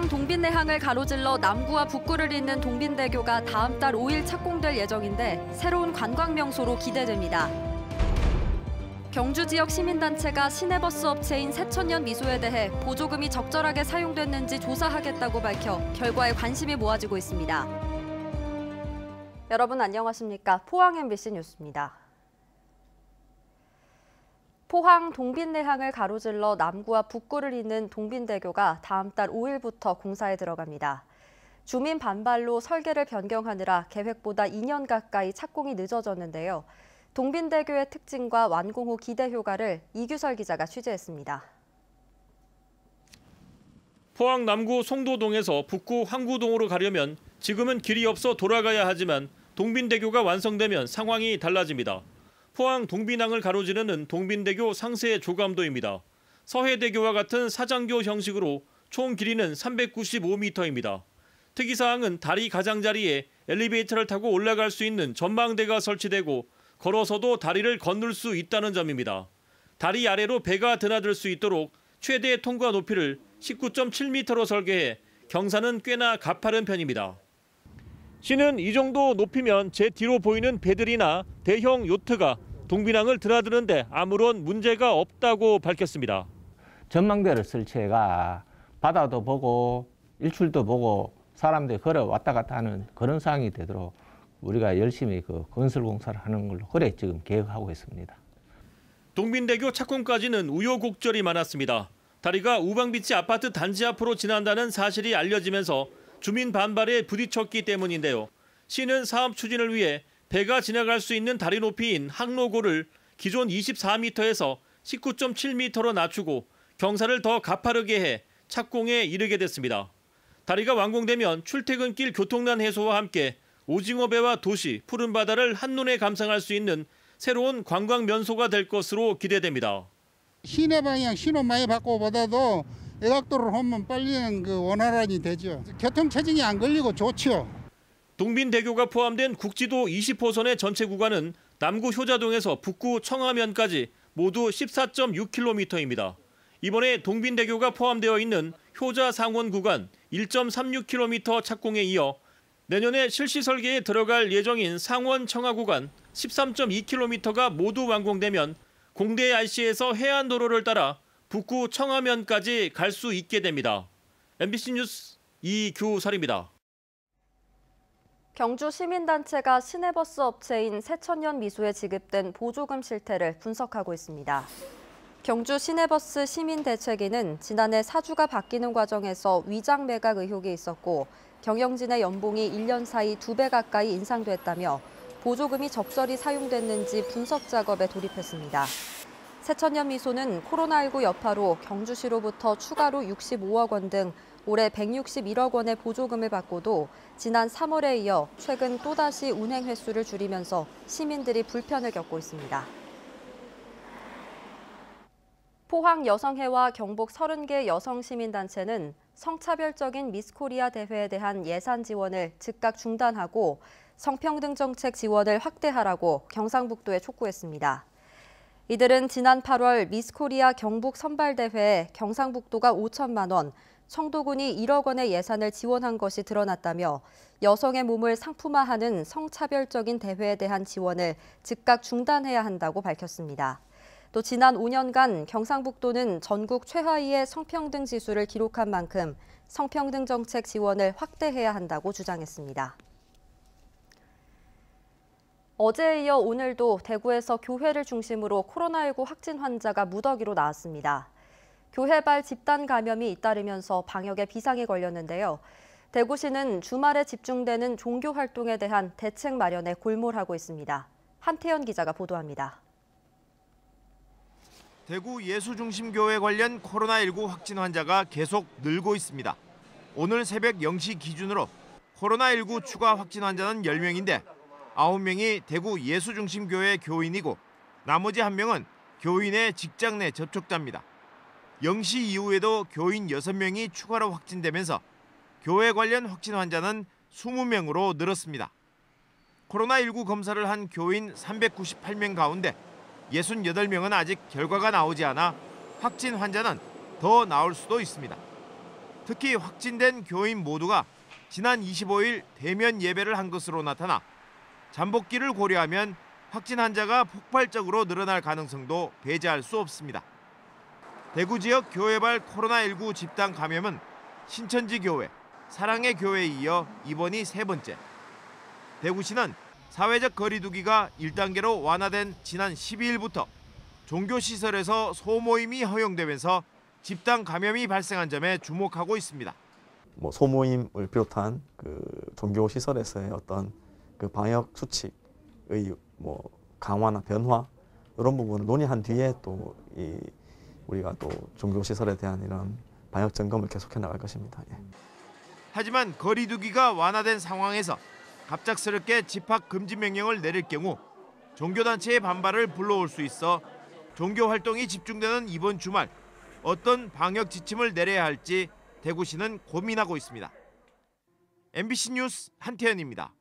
포항 동빈내항을 가로질러 남구와 북구를 잇는 동빈대교가 다음 달 5일 착공될 예정인데 새로운 관광 명소로 기대됩니다. 경주 지역 시민단체가 시내버스 업체인 새천년 미소에 대해 보조금이 적절하게 사용됐는지 조사하겠다고 밝혀 결과에 관심이 모아지고 있습니다. 여러분 안녕하십니까? 포항 MBC 뉴스입니다. 포항 동빈내항을 가로질러 남구와 북구를 잇는 동빈대교가 다음 달 5일부터 공사에 들어갑니다. 주민 반발로 설계를 변경하느라 계획보다 2년 가까이 착공이 늦어졌는데요. 동빈대교의 특징과 완공 후 기대 효과를 이규설 기자가 취재했습니다. 포항 남구 송도동에서 북구 황구동으로 가려면 지금은 길이 없어 돌아가야 하지만 동빈대교가 완성되면 상황이 달라집니다. 포항 동빈항을 가로지르는 동빈대교 상세 조감도입니다. 서해대교와 같은 사장교 형식으로 총 길이는 395m입니다. 특이사항은 다리 가장자리에 엘리베이터를 타고 올라갈 수 있는 전망대가 설치되고 걸어서도 다리를 건널 수 있다는 점입니다. 다리 아래로 배가 드나들 수 있도록 최대 통과 높이를 19.7m로 설계해 경사는 꽤나 가파른 편입니다. 시는 이 정도 높이면 제 뒤로 보이는 배들이나 대형 요트가 동빈항을 드나드는데 아무런 문제가 없다고 밝혔습니다. 전망대를 설치해가 바다도 보고 일출도 보고 사람들이 걸어 왔다 갔다 하는 그런 상황이 되도록 우리가 열심히 건설 공사를 하는 걸로 그래 지금 계획하고 있습니다. 동빈대교 착공까지는 우여곡절이 많았습니다. 다리가 우방비치 아파트 단지 앞으로 지난다는 사실이 알려지면서 주민 반발에 부딪혔기 때문인데요. 시는 사업 추진을 위해 배가 지나갈 수 있는 다리 높이인 항로고를 기존 24m에서 19.7m로 낮추고 경사를 더 가파르게 해 착공에 이르게 됐습니다. 다리가 완공되면 출퇴근길 교통난 해소와 함께 오징어배와 도시, 푸른 바다를 한눈에 감상할 수 있는 새로운 관광 명소가 될 것으로 기대됩니다. 시내 방향 신호 많이 바꿔보다도 애각도를 하면 빨리는 원활하게 되죠. 교통 체증이 안 걸리고 좋죠. 동빈대교가 포함된 국지도 20호선의 전체 구간은 남구 효자동에서 북구 청하면까지 모두 14.6km입니다. 이번에 동빈대교가 포함되어 있는 효자 상원 구간 1.36km 착공에 이어 내년에 실시 설계에 들어갈 예정인 상원 청하 구간 13.2km가 모두 완공되면 공대 RC에서 해안도로를 따라 북구 청하면까지 갈 수 있게 됩니다. MBC 뉴스 이규설입니다. 경주 시민단체가 시내버스 업체인 새천년 미소에 지급된 보조금 실태를 분석하고 있습니다. 경주 시내버스 시민대책위는 지난해 사주가 바뀌는 과정에서 위장 매각 의혹이 있었고 경영진의 연봉이 1년 사이 2배 가까이 인상됐다며 보조금이 적절히 사용됐는지 분석 작업에 돌입했습니다. 새천년 미소는 코로나19 여파로 경주시로부터 추가로 65억 원 등 올해 161억 원의 보조금을 받고도 지난 3월에 이어 최근 또다시 운행 횟수를 줄이면서 시민들이 불편을 겪고 있습니다. 포항 여성회와 경북 30개 여성시민단체는 성차별적인 미스코리아 대회에 대한 예산 지원을 즉각 중단하고 성평등 정책 지원을 확대하라고 경상북도에 촉구했습니다. 이들은 지난 8월 미스코리아 경북 선발대회에 경상북도가 5천만 원, 청도군이 1억 원의 예산을 지원한 것이 드러났다며 여성의 몸을 상품화하는 성차별적인 대회에 대한 지원을 즉각 중단해야 한다고 밝혔습니다. 또 지난 5년간 경상북도는 전국 최하위의 성평등 지수를 기록한 만큼 성평등 정책 지원을 확대해야 한다고 주장했습니다. 어제에 이어 오늘도 대구에서 교회를 중심으로 코로나19 확진 환자가 무더기로 나왔습니다. 교회발 집단 감염이 잇따르면서 방역에 비상이 걸렸는데요. 대구시는 주말에 집중되는 종교 활동에 대한 대책 마련에 골몰하고 있습니다. 한태현 기자가 보도합니다. 대구 예수중심교회 관련 코로나19 확진 환자가 계속 늘고 있습니다. 오늘 새벽 0시 기준으로 코로나19 추가 확진 환자는 10명인데 9명이 대구 예수중심교회 교인이고 나머지 1명은 교인의 직장 내 접촉자입니다. 0시 이후에도 교인 6명이 추가로 확진되면서 교회 관련 확진 환자는 20명으로 늘었습니다. 코로나19 검사를 한 교인 398명 가운데 68명은 아직 결과가 나오지 않아 확진 환자는 더 나올 수도 있습니다. 특히 확진된 교인 모두가 지난 25일 대면 예배를 한 것으로 나타나 잠복기를 고려하면 확진 환자가 폭발적으로 늘어날 가능성도 배제할 수 없습니다. 대구 지역 교회발 코로나19 집단 감염은 신천지 교회, 사랑의 교회에 이어 이번이 세 번째. 대구시는 사회적 거리 두기가 1단계로 완화된 지난 12일부터 종교시설에서 소모임이 허용되면서 집단 감염이 발생한 점에 주목하고 있습니다. 소모임을 비롯한 그 종교 시설에서의 어떤 그 방역 수칙의 강화나 변화 이런 부분을 논의한 뒤에 또 우리가 또 종교 시설에 대한 이런 방역 점검을 계속해 나갈 것입니다. 예. 하지만 거리 두기가 완화된 상황에서 갑작스럽게 집합 금지 명령을 내릴 경우 종교단체의 반발을 불러올 수 있어 종교 활동이 집중되는 이번 주말 어떤 방역 지침을 내려야 할지 대구시는 고민하고 있습니다. MBC 뉴스 한태현입니다.